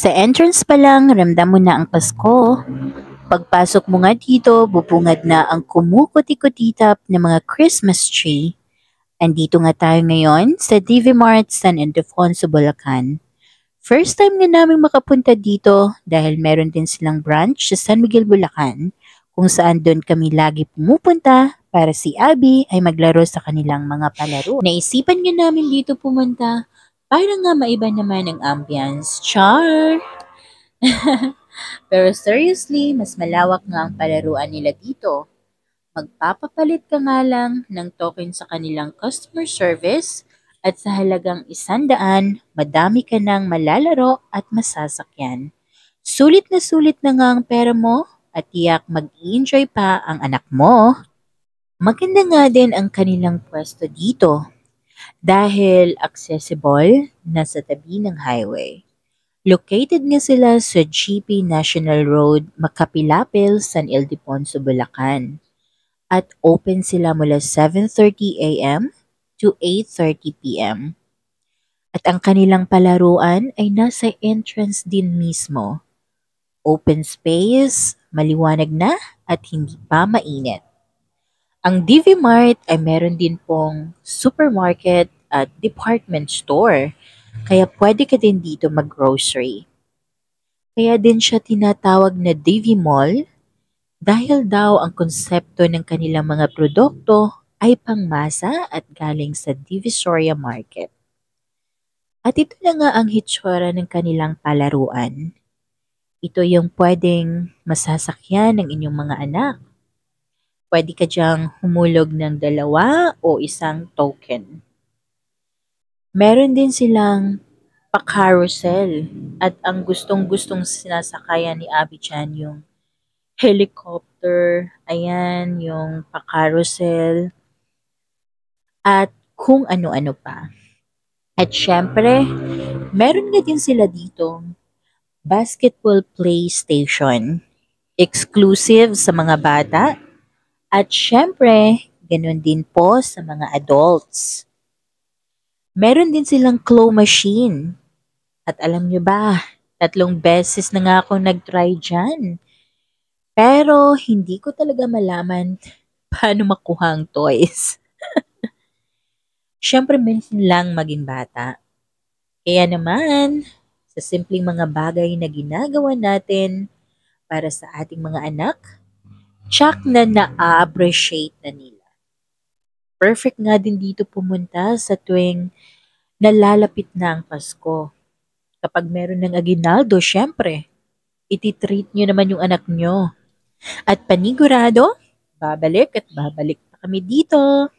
Sa entrance pa lang, ramdam mo na ang Pasko. Pagpasok mo nga dito, bubungad na ang kumukuti-kutitap ng mga Christmas tree. Andito nga tayo ngayon sa DV Mart San Ildefonso, Bulacan. First time nga namin makapunta dito dahil meron din silang branch sa San Miguel, Bulacan, kung saan doon kami lagi pumupunta para si Abby ay maglaro sa kanilang mga palaro. Naisipan nga namin dito pumunta para nga maiba naman ang ambience. Char! Pero seriously, mas malawak nga ang palaruan nila dito. Magpapapalit ka nga lang ng token sa kanilang customer service at sa halagang 100, madami ka nang malalaro at masasakyan. Sulit na nga ang pera mo at tiyak mag-enjoy pa ang anak mo. Maganda nga din ang kanilang pwesto dito dahil accessible na sa tabi ng highway. Located nga sila sa GP National Road, Makapilapil, San Ildefonso, Bulacan. At open sila mula 7:30 a.m. to 8:30 p.m. At ang kanilang palaruan ay nasa entrance din mismo. Open space, maliwanag na at hindi pa mainit. Ang DV Mart ay meron din pong supermarket at department store. Kaya pwede ka din dito mag-grocery. Kaya din siya tinatawag na DV Mall dahil daw ang konsepto ng kanilang mga produkto ay pangmasa at galing sa Divisoria Market. At ito na nga ang hitsura ng kanilang palaruan. Ito yung pwedeng masasakyan ng inyong mga anak. Pwede ka diyang humulog ng 2 o 1 token. Meron din silang pa-carousel at ang gustong-gustong sinasakayan ni Abby dyan yung helicopter, ayan, yung pa-carousel, at kung ano-ano pa. At syempre, meron nga din sila dito basketball PlayStation, exclusive sa mga bata, at syempre, ganun din po sa mga adults. Meron din silang claw machine. At alam nyo ba, 3 beses na nga ako nag-try dyan. Pero hindi ko talaga malaman paano makuha ang toys. Siyempre, minsan lang maging bata. Kaya naman, sa simpleng mga bagay na ginagawa natin para sa ating mga anak, tsak na na-appreciate na nila. Perfect nga din dito pumunta sa tuwing nalalapit na ang Pasko. Kapag meron ng aginaldo, syempre, ititreat nyo naman yung anak nyo. At panigurado, babalik at babalik pa kami dito.